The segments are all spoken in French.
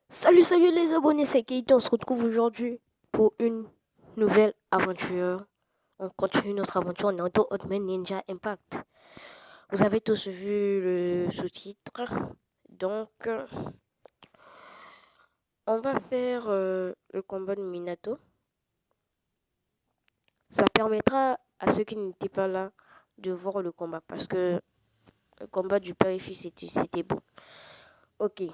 Salut les abonnés, c'est Keito. On se retrouve aujourd'hui pour une nouvelle aventure. On continue notre aventure Naruto Ultimate Ninja Impact. Vous avez tous vu le sous-titre. Donc, on va faire le combat de Minato. Ça permettra à ceux qui n'étaient pas là de voir le combat parce que le combat du père et fils c'était beau. Ok.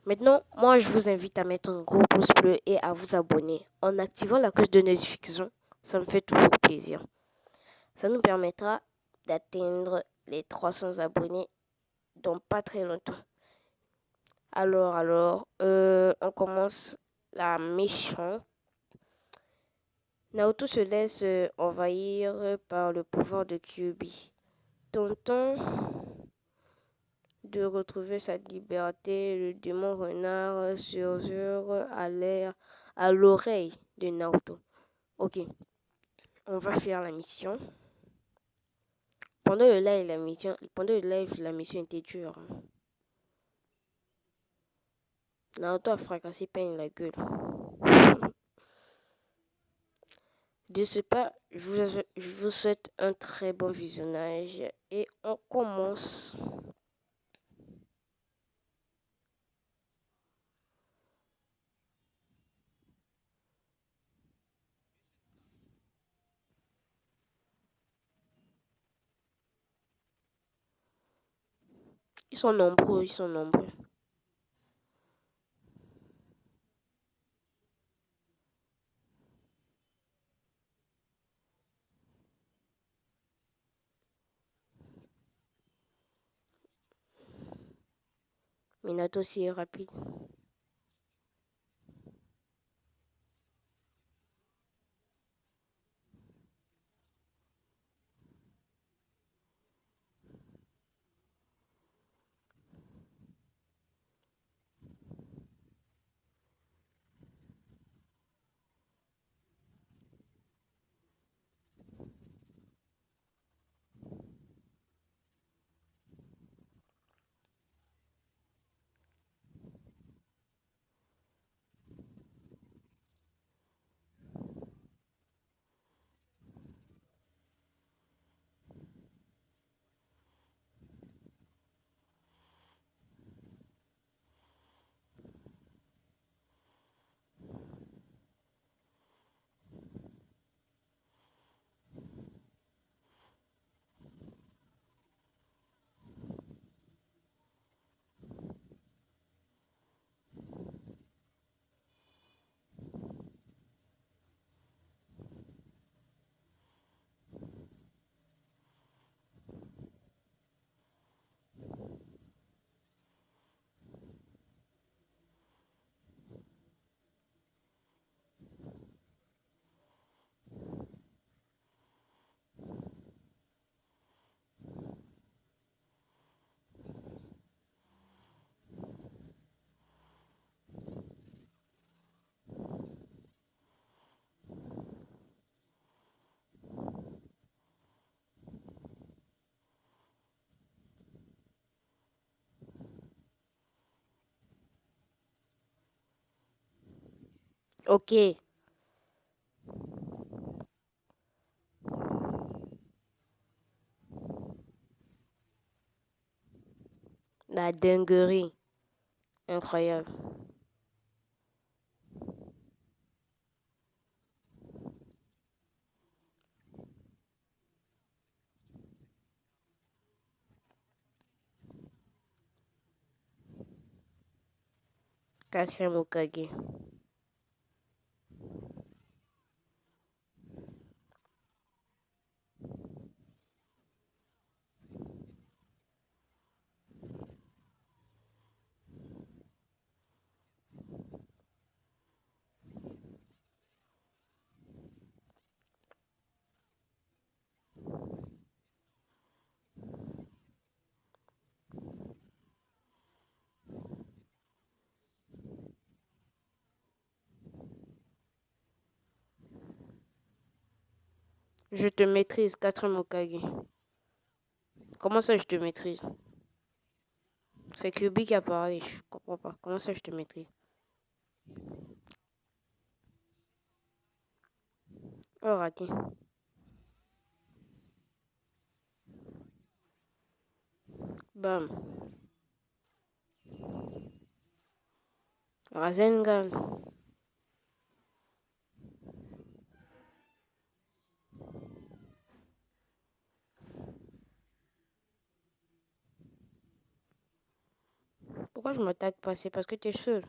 Maintenant, moi, je vous invite à mettre un gros pouce bleu et à vous abonner en activant la cloche de notification. Ça me fait toujours plaisir. Ça nous permettra d'atteindre les 300 abonnés dans pas très longtemps. On commence la mission. Naoto se laisse envahir par le pouvoir de Kyuubi. Tentant de retrouver sa liberté, le démon renard surgit à l'oreille de Naoto. Ok, on va faire la mission. Pendant le live, la mission était dure. Naruto a fracassé Pain la gueule. De ce pas, je vous souhaite un très bon visionnage et on commence. Ils sont nombreux, ils sont nombreux. Minato aussi est rapide. Ok, la dinguerie. Incroyable. Quatrième Hokage. Je te maîtrise, quatrième Hokage. Comment ça, je te maîtrise? C'est Kyubi qui a parlé. Je comprends pas. Comment ça, je te maîtrise? Oh, raté. Bam. Rasengan. Pourquoi je m'attaque pas? C'est parce que t'es seul.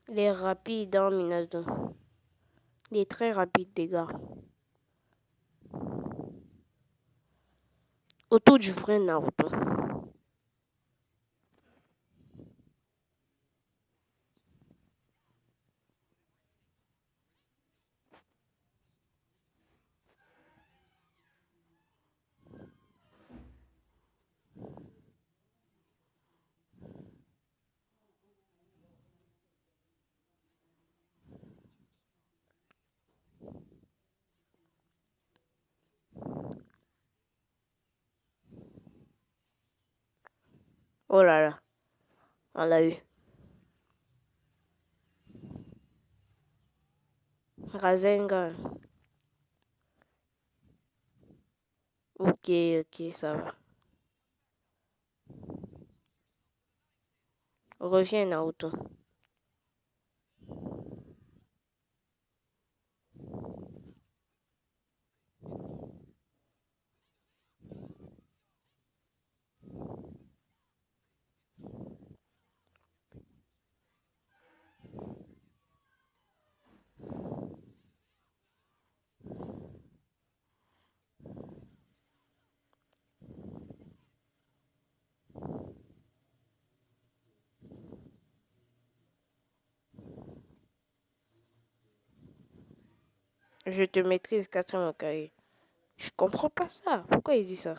Il est rapide, hein, Minato. Il est très rapide, les gars. Autour du vrai Naruto. Oh là là. On l'a eu. Rasengan. Ok, ok, ça va. Reviens, Naruto. Je te maîtrise, quatrième Hokage. Je comprends pas ça. Pourquoi il dit ça?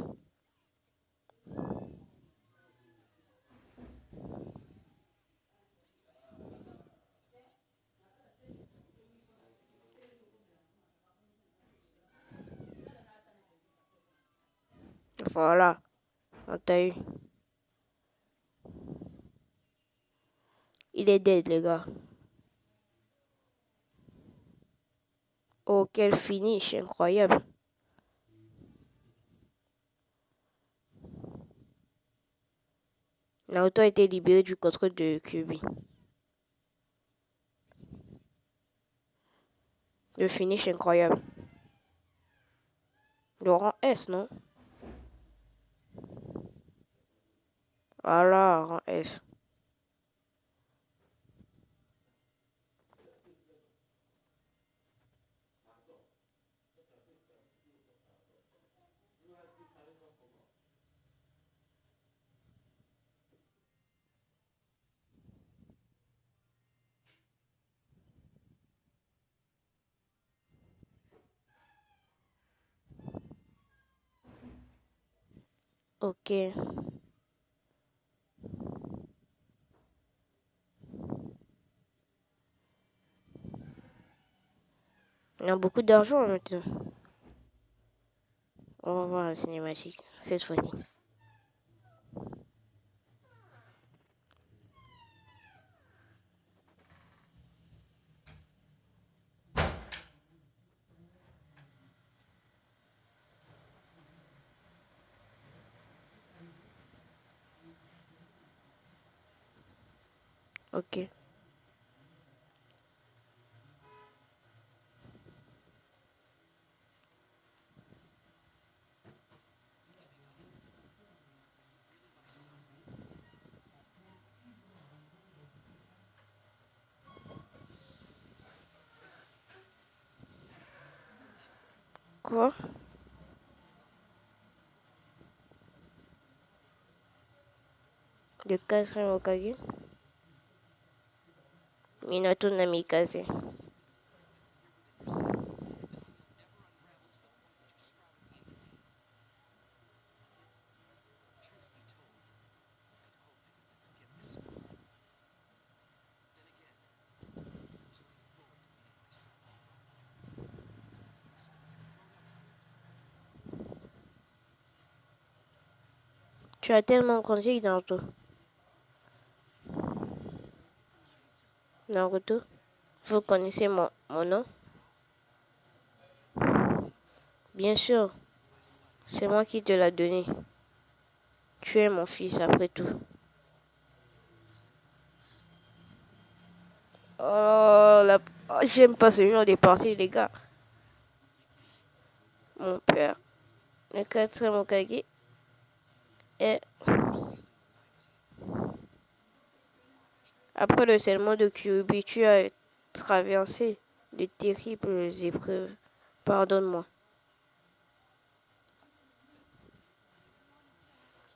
Voilà. On t'a eu. Il est dead, les gars. Oh, quel finish incroyable. Naruto a été libéré du contrôle de Kyuubi. Le finish incroyable. Le rang S, non? Voilà, rang S. Ok. On a beaucoup d'argent maintenant. On va voir la cinématique cette fois-ci. Ok. Quoi? Le quatrième Hokage? Minato Namikaze. Tu as tellement grandi, Naruto. Naruto, vous connaissez mon nom? Bien sûr, c'est moi qui te l'ai donné. Tu es mon fils après tout. Oh, j'aime pas ce genre de parties, les gars. Mon père, le quatrième Hokage, est... Après le serment de Kyuubi, tu as traversé de terribles épreuves. Pardonne-moi.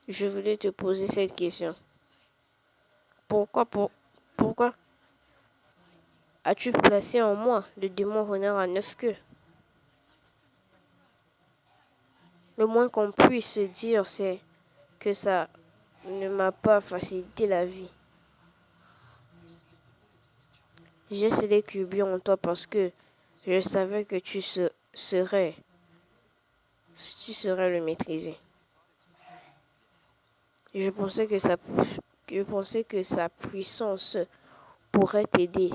Je voulais te poser cette question. Pourquoi, pourquoi as-tu placé en moi le démon renard à 9 queues? Le moins qu'on puisse dire, c'est que ça ne m'a pas facilité la vie. J'ai scellé Kyuubi en toi parce que je savais que tu serais le maîtriser. Je pensais que sa puissance pourrait t'aider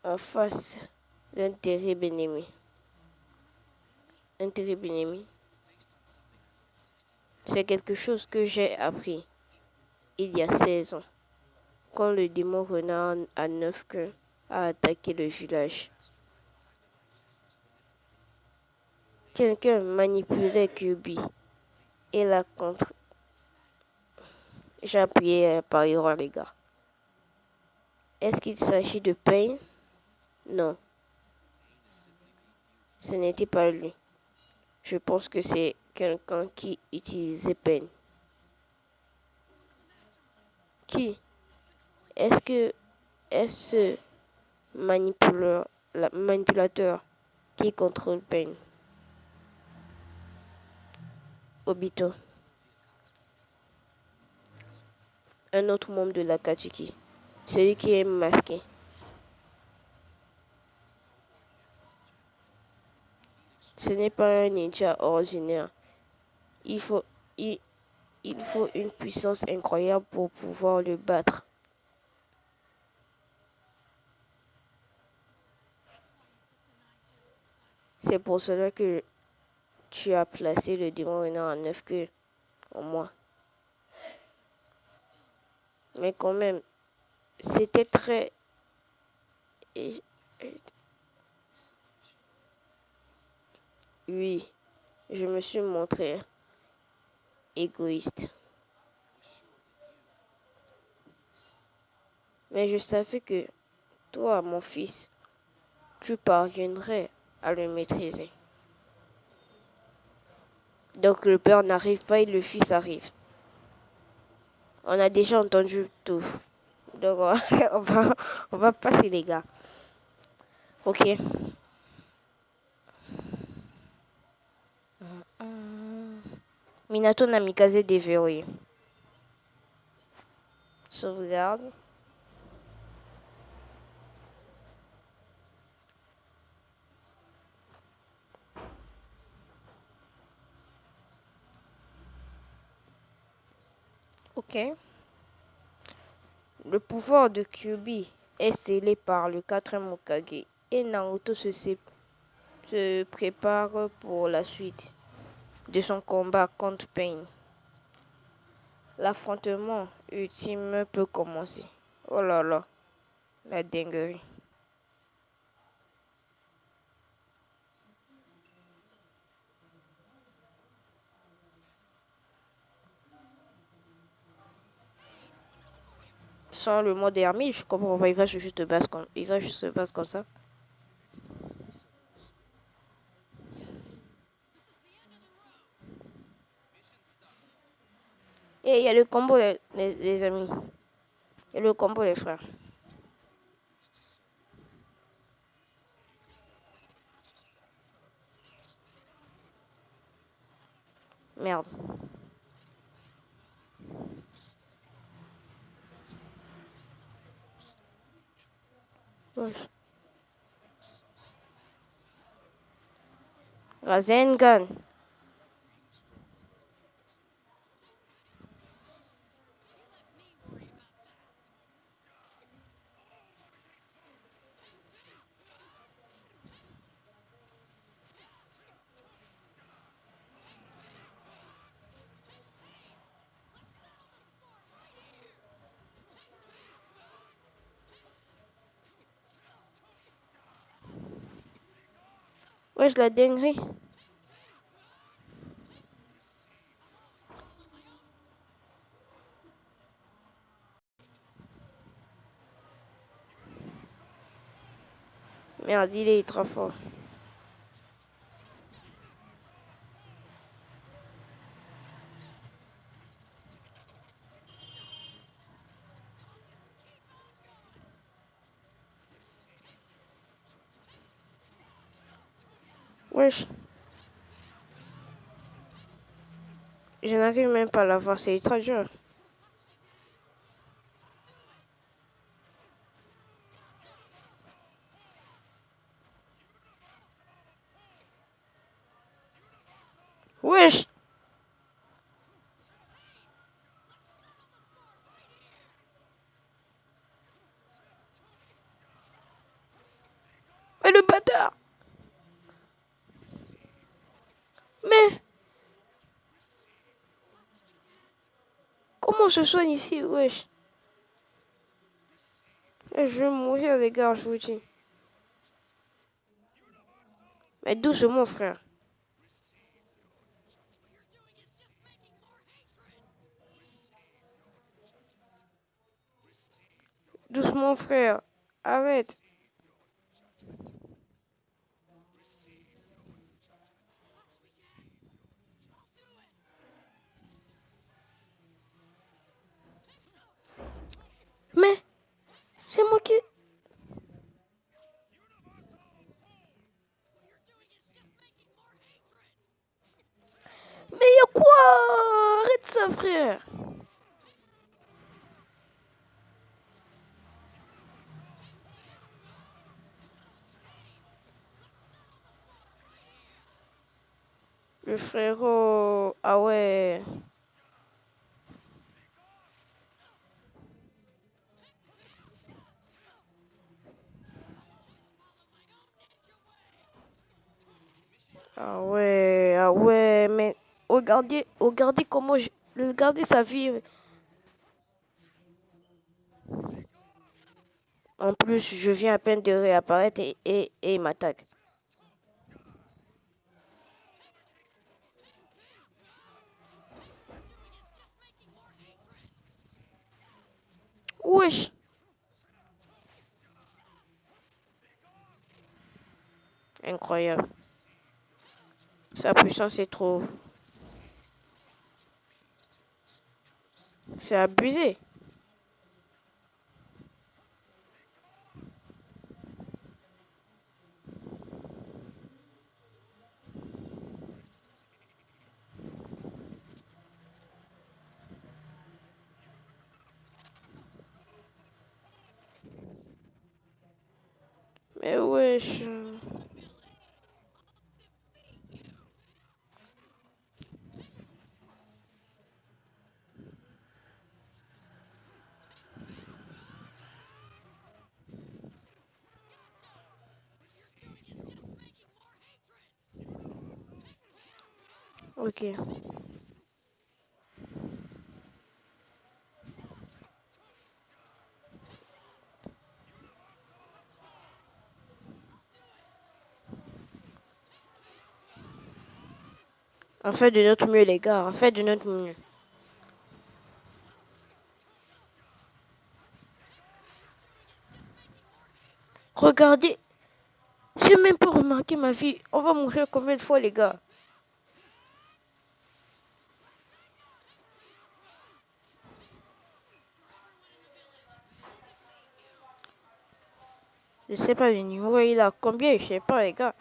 en face d'un terrible ennemi. Un terrible ennemi. C'est quelque chose que j'ai appris il y a 16 ans, quand le démon renard à 9 queues a attaqué le village. Quelqu'un manipulait Kyuubi et l'a contre. J'ai appuyé par erreur, les gars. Est-ce qu'il s'agit de Pain? Non, ce n'était pas lui. Je pense que c'est quelqu'un qui utilisait Pain. Qui? Est-ce manipulateur qui contrôle Pain? Obito, un autre membre de l'Akatsuki, celui qui est masqué. Ce n'est pas un ninja ordinaire. Il faut, il, il faut une puissance incroyable pour pouvoir le battre. C'est pour cela que tu as placé le démon renard à 9 queues en moi. Mais quand même, c'était très... Oui, je me suis montré égoïste. Mais je savais que toi, mon fils, tu parviendrais à le maîtriser. Donc le père n'arrive pas et le fils arrive. On a déjà entendu tout. Donc on va passer les gars. Ok. Minato Namikaze déverrouillé. Sauvegarde. Ok. Le pouvoir de Kyuubi est scellé par le quatrième Hokage et Naruto se prépare pour la suite de son combat contre Pain. L'affrontement ultime peut commencer. Oh là là, la dinguerie. Sans le mode ermite, je comprends pas, il va juste se battre comme ça. Et il y a le combo les amis. Il y a le combo les frères. Merde. Rasengan. Wesh, la dinguerie. Merde, il est trop fort. Wesh. Je n'arrive même pas à la voir, c'est ultra dur. Wesh. Mais le bâtard. Mais comment je soigne ici, wesh. Je vais mourir, les gars, je vous dis. Mais doucement, frère. Doucement, frère. Arrête. Mais c'est moi qui... Mais y'a quoi? Arrête ça, frère. Le frérot... Ah ouais. Ah ouais, mais regardez comment regardez sa vie. En plus, je viens à peine de réapparaître et il m'attaque. Wesh. Incroyable. Sa puissance est trop... C'est abusé. Mais wesh. Ok. On fait de notre mieux, les gars. On fait de notre mieux. Regardez. J'ai même pas remarqué ma vie. On va mourir combien de fois, les gars? Je sais pas le numéro, il a combien? Je sais pas, les gars.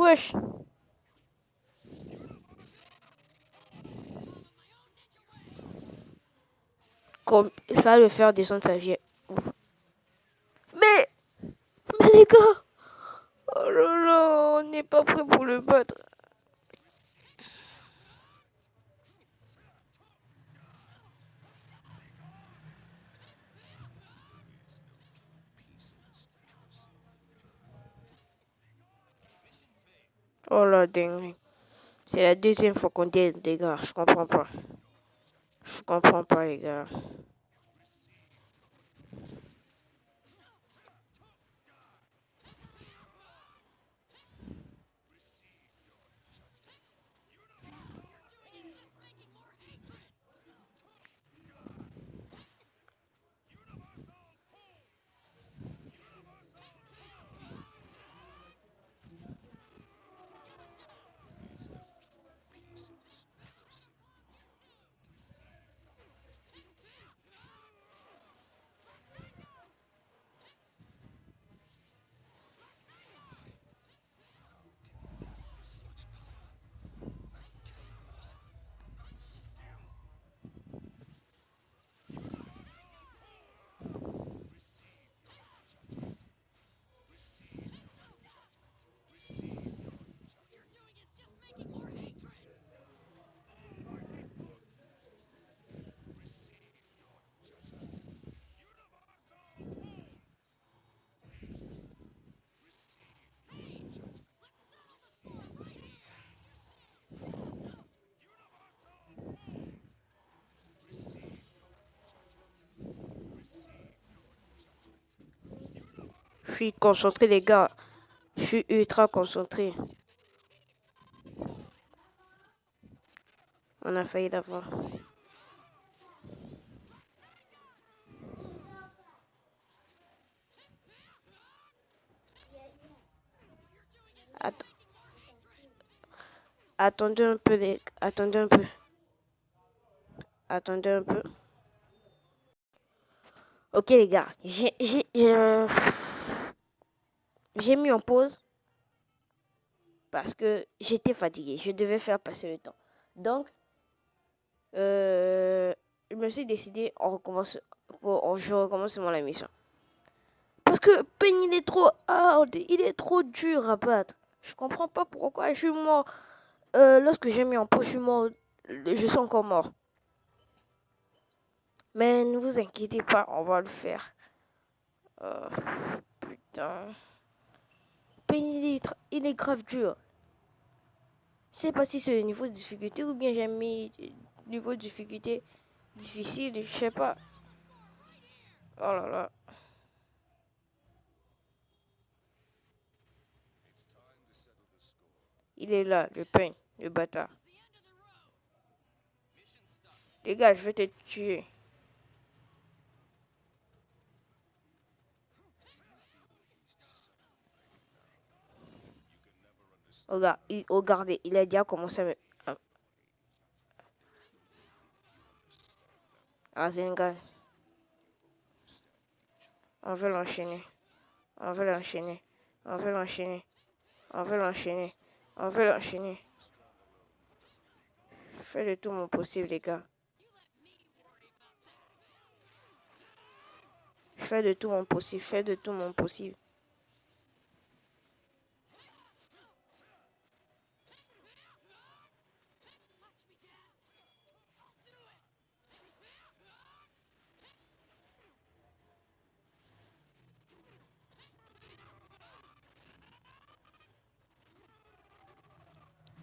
Wesh. Comme ça va le faire descendre sa vie. Mais, mais les gars. Oh là là, on n'est pas prêt pour le battre. Oh là, dingue. C'est la deuxième fois qu'on dit, les gars. Je comprends pas. Je comprends pas, les gars. Je suis concentré, les gars. Je suis ultra concentré. On a failli l'avoir. Att- Attendez un peu, les... Attendez un peu. Attendez un peu. Ok, les gars. J'ai mis en pause parce que j'étais fatigué. Je devais faire passer le temps. Donc, je me suis décidé, je recommence mon émission. Parce que Pain, il est trop hard, il est trop dur à battre. Je comprends pas pourquoi je suis mort. Lorsque j'ai mis en pause, je suis mort. Je suis encore mort. Mais ne vous inquiétez pas, on va le faire. Euh, putain. Pain, il est grave dur. Je sais pas si c'est le niveau de difficulté ou bien j'ai mis niveau de difficulté difficile, je sais pas. Oh là là. Il est là, le pain, le bâtard. Les gars, je vais te tuer. Regardez, il a déjà commencé à me... Zingan, on veut l'enchaîner. On veut l'enchaîner. On veut l'enchaîner. On veut l'enchaîner. On veut l'enchaîner. Fais de tout mon possible, les gars. Fais de tout mon possible. Fais de tout mon possible.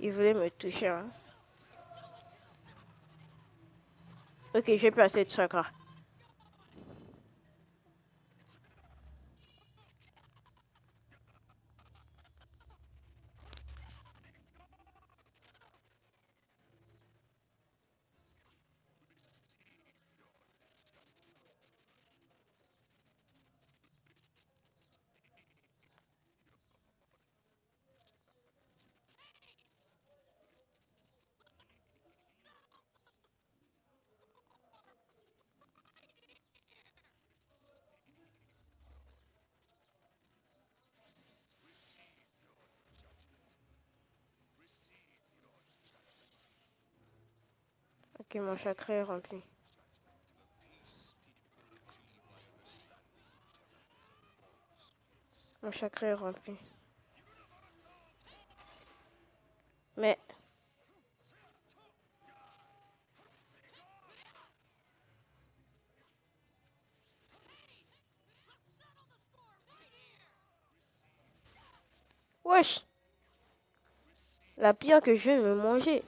Il voulait me toucher, hein. Ok, j'ai plus assez de chakra. Ok, mon chakra est rempli. Mon chakra est rempli. Mais... Wesh! La pierre que je viens de me manger.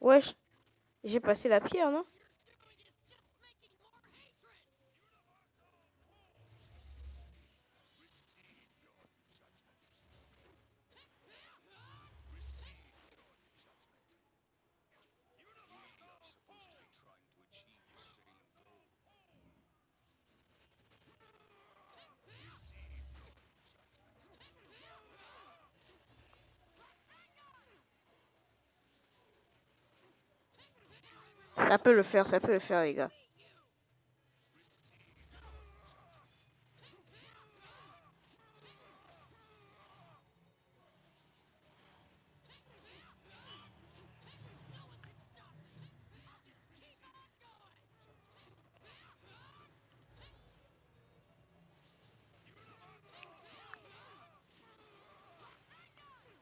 Wesh! J'ai passé la pierre, non? Ça peut le faire, les gars.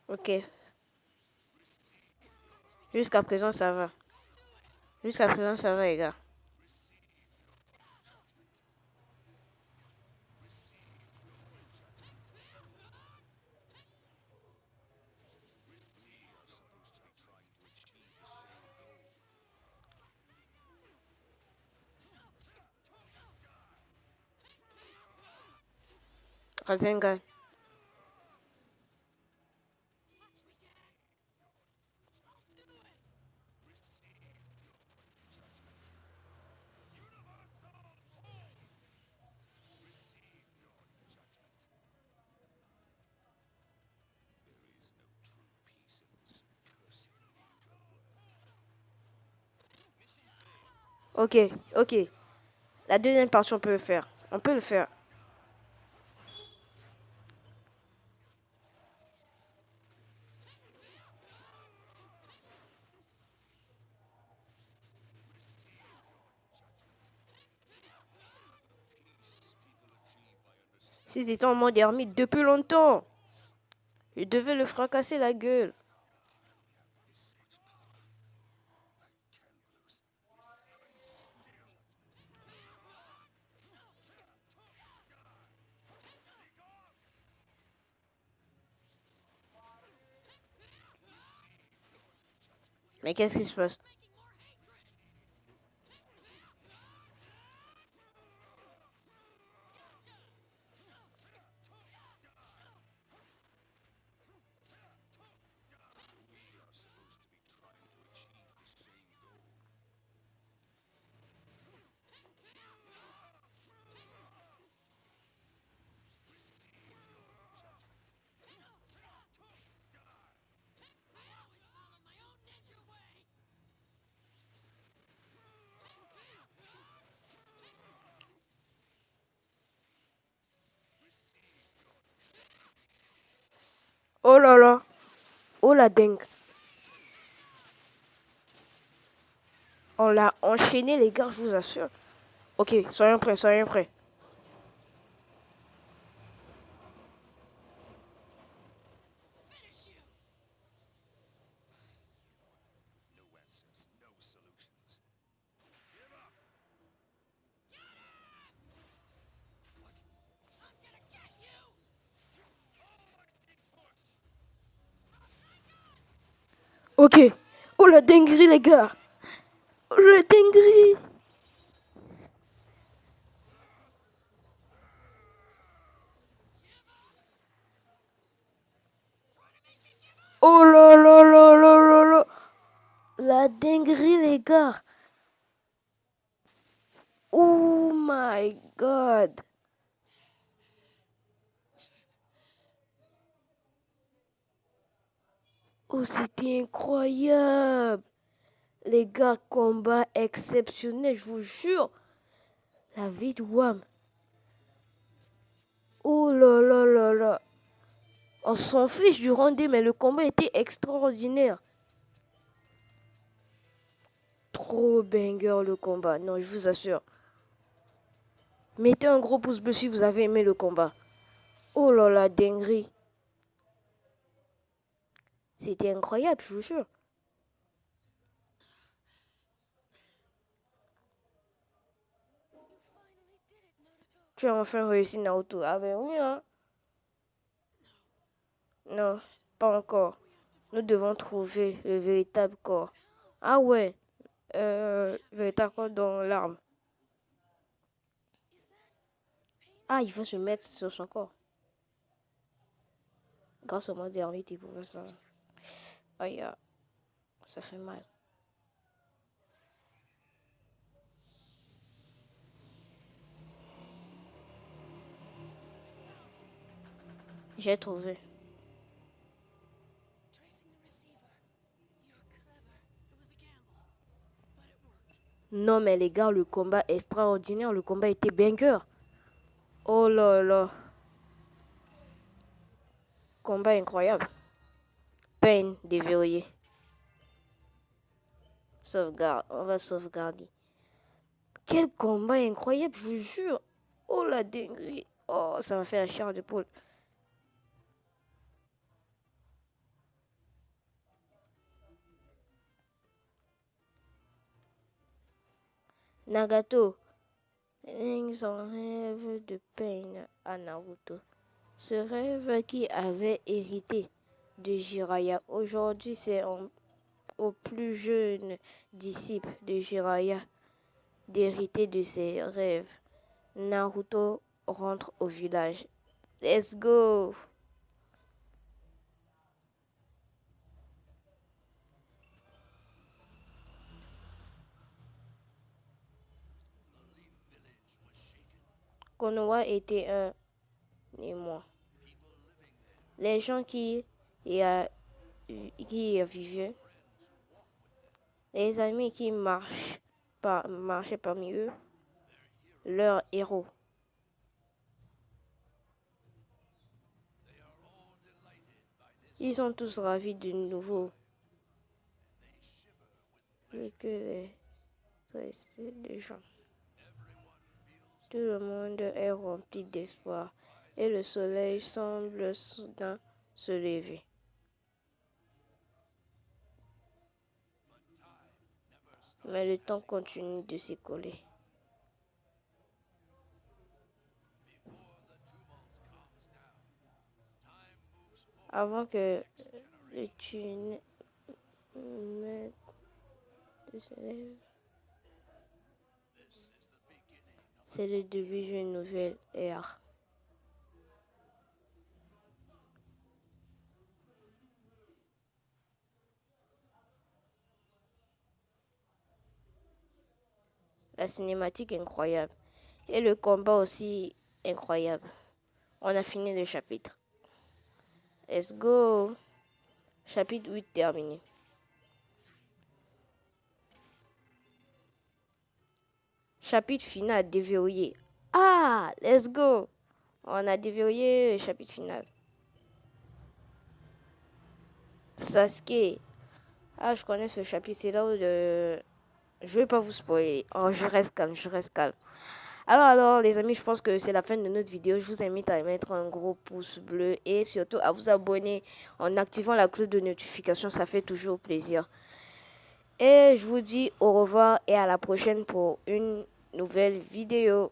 Ok. Jusqu'à présent, ça va. Jusqu'à présent, ça va, les gars. Rasengan. Ok, ok. La deuxième partie, on peut le faire. On peut le faire. S'ils étaient en mode ermite depuis longtemps, je devais le fracasser la gueule. Mais qu'est-ce qui se passe? Oh là là. Oh la dingue. On l'a enchaîné, les gars, je vous assure. Ok, soyons prêts, soyons prêts. Ok. Oh la dinguerie, les gars. Oh la dinguerie. Oh là là là là là là. La dinguerie, les gars. Oh my god. Oh, c'était incroyable. Les gars, combat exceptionnel, je vous jure. La vie de Wham. Oh là là là là. On s'en fiche du rendu, mais le combat était extraordinaire. Trop banger le combat. Non, je vous assure. Mettez un gros pouce bleu si vous avez aimé le combat. Oh là là, dinguerie. C'était incroyable, je vous jure. Tu as enfin réussi, Naruto. Ah ben oui, hein. Non, pas encore. Nous devons trouver le véritable corps. Ah ouais, véritable corps dans l'arme. Ah, il faut se mettre sur son corps. Grâce au mode d'ermite, il pouvait ça. Aïe, ça fait mal. J'ai trouvé. Non mais les gars, le combat extraordinaire, le combat était banger. Oh là là. Combat incroyable. Peine déverrouillée. Sauvegarde, on va sauvegarder. Quel combat incroyable, je vous jure. Oh la dinguerie. Oh, ça m'a fait la chair de poule. Nagato. Son rêve de peine à Naruto. Ce rêve qui avait hérité de Jiraiya. Aujourd'hui, c'est au plus jeune disciple de Jiraiya d'hériter de ses rêves. Naruto rentre au village. Let's go! Konoha était un émoi. Les gens qui y vivaient, les amis qui marchaient parmi eux, leurs héros. Ils sont tous ravis de nouveau que les gens. Tout le monde est rempli d'espoir et le soleil semble soudain se lever. Mais le temps continue de s'écouler. Avant que le tunnel se lève, c'est le début d'une nouvelle ère. La cinématique est incroyable et le combat aussi incroyable. On a fini le chapitre. Let's go! Chapitre 8 terminé. Chapitre final déverrouillé. Ah! Let's go! On a déverrouillé le chapitre final. Sasuke. Ah, je connais ce chapitre. C'est là où je vais pas vous spoiler. Oh, je reste calme, je reste calme. Alors, les amis, je pense que c'est la fin de notre vidéo. Je vous invite à mettre un gros pouce bleu et surtout à vous abonner en activant la cloche de notification. Ça fait toujours plaisir. Et je vous dis au revoir et à la prochaine pour une nouvelle vidéo.